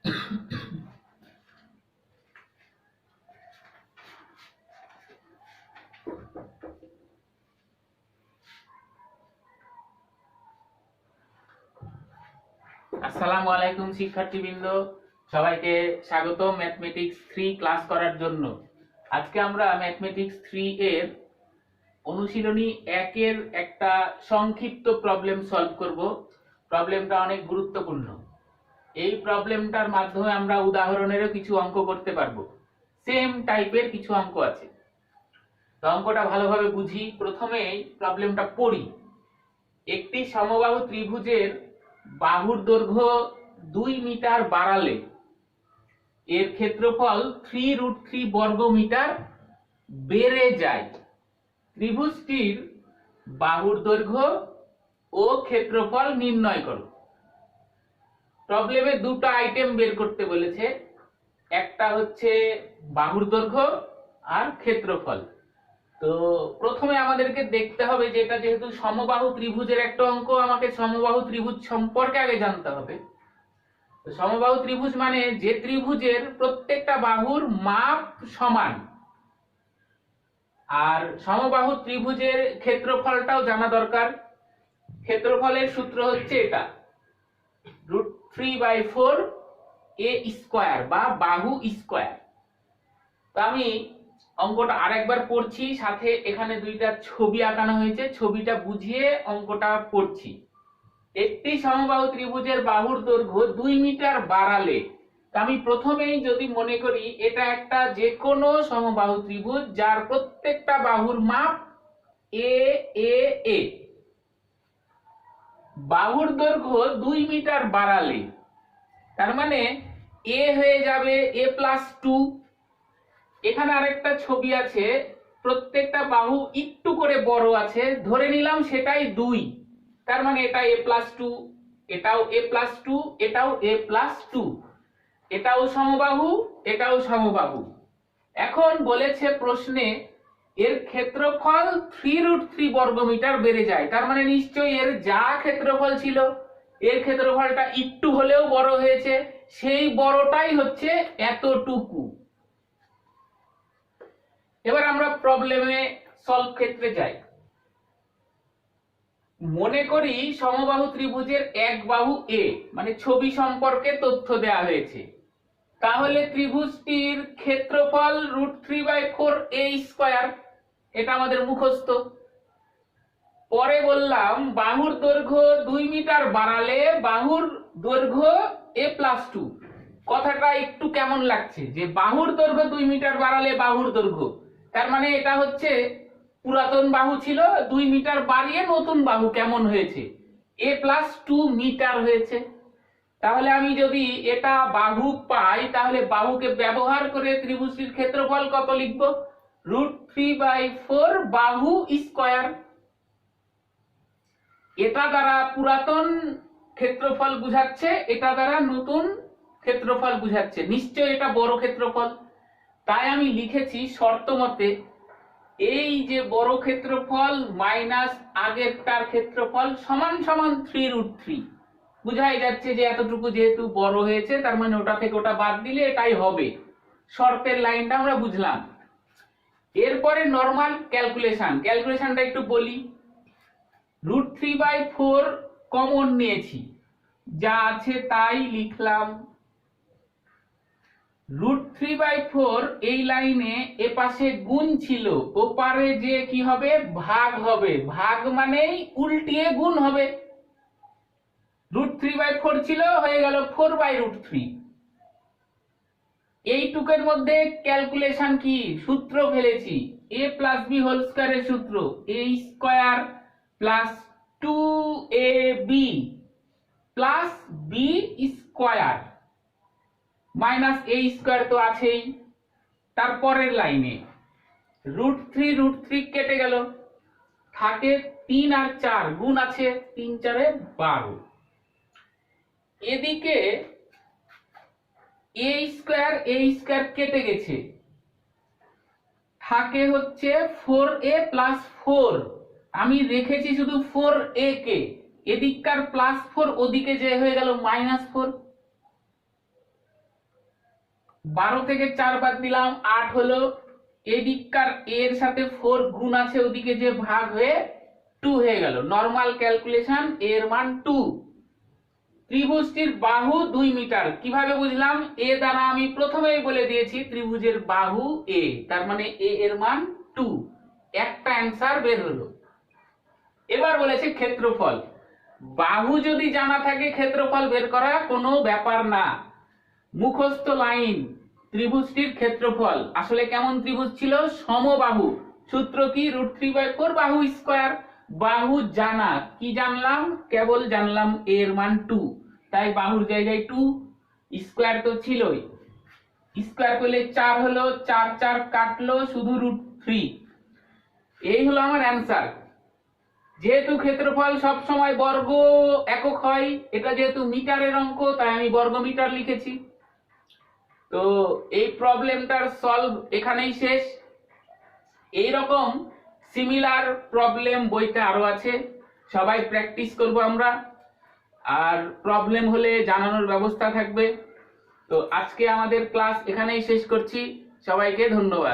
আসসালামু আলাইকুম শিক্ষার্থীবৃন্দ, সবাইকে স্বাগত ম্যাথমেটিক্স 3 ক্লাস করার জন্য। আজকে আমরা ম্যাথমেটিক্স 3 এর অনুশীলনী 1 এর একটা সংক্ষিপ্ত প্রবলেম সলভ করব। প্রবলেমটা অনেক গুরুত্বপূর্ণ। এই প্রবলেমটার মাধ্যমে আমরা উদাহরণেরও কিছু অঙ্ক করতে পারবো। সেম টাইপের কিছু অঙ্ক আছে, তো অঙ্কটা ভালোভাবে বুঝি। প্রথমেই প্রবলেমটা পড়ি। একটি সমবাহু ত্রিভুজের বাহুর দৈর্ঘ্য 2 মিটার বাড়ালে এর ক্ষেত্রফল 3√3 বর্গ মিটার বেড়ে যায়। ত্রিভুজটির বাহুর দৈর্ঘ্য ও ক্ষেত্রফল নির্ণয় করো। প্রবলেমে দুটো আইটেম বের করতে বলেছে, একটা হচ্ছে বাহুর দৈর্ঘ্য আর ক্ষেত্রফল। তো প্রথমে আমাদেরকে দেখতে হবে যে এটা যেহেতু সমবাহু ত্রিভুজের একটা অঙ্ক, আমাকে সমবাহু ত্রিভুজ সম্পর্কে আগে জানতে হবে। তো সমবাহু ত্রিভুজ মানে যে ত্রিভুজের প্রত্যেকটা বাহুর মাপ সমান। আর সমবাহু ত্রিভুজের ক্ষেত্রফলটাও জানা দরকার। ক্ষেত্রফলের সূত্র হচ্ছে এটা, √3/4 a স্কয়ার বা বাহু স্কয়ার। তো আমি অঙ্কটা আরেকবার পড়ছি, সাথে এখানে দুইটা ছবি আঁকানো হয়েছে, ছবিটা বুঝিয়ে অঙ্কটা পড়ছি। একটি সমবাহু ত্রিভুজের বাহুর দৈর্ঘ্য 2 মিটার বাড়ালে, আমি প্রথমেই যদি মনে করি এটা একটা যে কোনো সমবাহু ত্রিভুজ যার প্রত্যেকটা বাহুর মাপ এ এ এ, বাহুর দৈর্ঘ্য 2 মিটার বাড়ালে তার মানে এ হয়ে যাবে a+2। এখানে আরেকটা ছবি আছে, প্রত্যেকটা বাহু একটু করে বড় আছে, ধরে নিলাম সেটাই 2, তার মানে এটা a+2, এটাও a+2, এটাও a+2, এটাও সমবাহু, এটাও সমবাহু। এখন বলেছে প্রশ্নে এর ক্ষেত্রফল 3√3 বর্গ মিটার বেড়ে যায়, তার মানে নিশ্চয়ই এর যা ক্ষেত্রফল ছিল এর ক্ষেত্রফলটা একটু হলেও বড় হয়েছে, সেই বড়টাই হচ্ছে এতটুকু। এবার আমরা প্রবলেমে সলভ ক্ষেত্রে যাই। মনে করি সমবাহু ত্রিভুজের এক বাহু এ, মানে ছবি সম্পর্কে তথ্য দেয়া হয়েছে। তাহলে ত্রিভুজটির ক্ষেত্রফল √3/4 a স্কয়ার, এটা আমাদের মুখস্থ। পরে বললাম বাহুর দৈর্ঘ্য 2 মিটার বাড়ালে বাহুর দৈর্ঘ্য a+2। কথাটা একটু কেমন লাগছে যে বাহুর দৈর্ঘ্য 2 মিটার বাড়ালে বাহুর দৈর্ঘ্য, তার মানে এটা হচ্ছে পুরাতন বাহু ছিল, 2 মিটার বাড়িয়ে নতুন বাহু কেমন হয়েছে, a+2 মিটার হয়েছে। তাহলে আমি যদি এটা বাহু পাই, তাহলে বাহুকে ব্যবহার করে ত্রিভুজটির ক্ষেত্রফল কত লিখব, √3/4 বাহু স্কয়ার। এটা দ্বারা পুরাতন ক্ষেত্রফল বুঝাচ্ছে, এটা দ্বারা নতুন ক্ষেত্রফল বুঝাচ্ছে, নিশ্চয় এটা বড় ক্ষেত্রফল। তাই আমি লিখেছি শর্ত মতে এই যে বড় ক্ষেত্রফল মাইনাস আগেরটার ক্ষেত্রফল সমান সমান 3√3। বুঝাই যাচ্ছে যে এতটুকু যেহেতু বড় হয়েছে, তার মানে ওটা থেকে ওটা বাদ দিলে এটাই হবে। শর্তের লাইনটা আমরা বুঝলাম। এরপরে নরমাল ক্যালকুলেশনটা একটু বলি। √3/4 কমন নিয়েছি, যা আছে তাই লিখলাম। √3/4 এই লাইনে এ পাশে গুণ ছিল, ওপারে যে কি হবে, ভাগ হবে। ভাগ মানেই উল্টিয়ে গুণ হবে। √3/4 ছিল, হয়ে গেল 4/√3। এইটুকের মধ্যে ক্যালকুলেশন কি, সূত্র ফেলেছি, a+b হোল স্কয়ারের সূত্র, a square plus 2ab plus b square minus a square তো আছেই। তারপরের লাইনে √3 কেটে গেল, থাকে 3 আর 4, গুণ আছে 3 4 12। এদিকে a স্কয়ার কেটে গেছে, থাকে হচ্ছে 4a প্লাস 4। আমি রেখেছি শুধু 4a কে, এদিককার +4 ওদিকে যে হয়ে গেল -4। 12 থেকে 4 বাদ দিলাম 8 হলো, এদিককার এর সাথে 4 গুণ আছে, ওদিকে যে ভাগ হয়ে 2 হয়ে গেল। নরমাল ক্যালকুলেশন, এর মান 2। ত্রিভুজটির বাহু 2 মিটার। কিভাবে বুঝলাম? এ দ্বারা আমি প্রথমেই বলে দিয়েছি ত্রিভুজের বাহু এ, তার মানে এ এর মান 2। একটা অ্যান্সার বের হলো। এবার বলেছে ক্ষেত্রফল। বাহু যদি জানা থাকে ক্ষেত্রফল বের করা কোনো ব্যাপার না। মুখস্থ লাইন, ত্রিভুজটির ক্ষেত্রফল। আসলে কেমন ত্রিভুজ ছিল? সমবাহু। সূত্র কি? √3/4 বাহু স্কয়ার। বাহু জানা, কি জানলাম? কেবল জানলাম এর মান 2, তাই বাহুর জায়গায় 2, স্কয়ার তো ছিলই। স্কয়ার করলে 4 হলো, 4 4 কাটলো, শুধু √3। এই হলো আমার অ্যান্সার। যেহেতু ক্ষেত্রফল সব সময় বর্গ একক হয়, এটা যেহেতু মিটারের অঙ্ক, তাই আমি বর্গ মিটার লিখেছি। তো এই প্রবলেমটার সলভ এখানেই শেষ। এই রকম সিমিলার প্রবলেম বইতে আরো আছে, সবাই প্র্যাকটিস করব আমরা, আর প্রবলেম হলে জানানোর ব্যবস্থা থাকবে। তো আজকে আমাদের ক্লাস এখানেই শেষ করছি। সবাইকে ধন্যবাদ।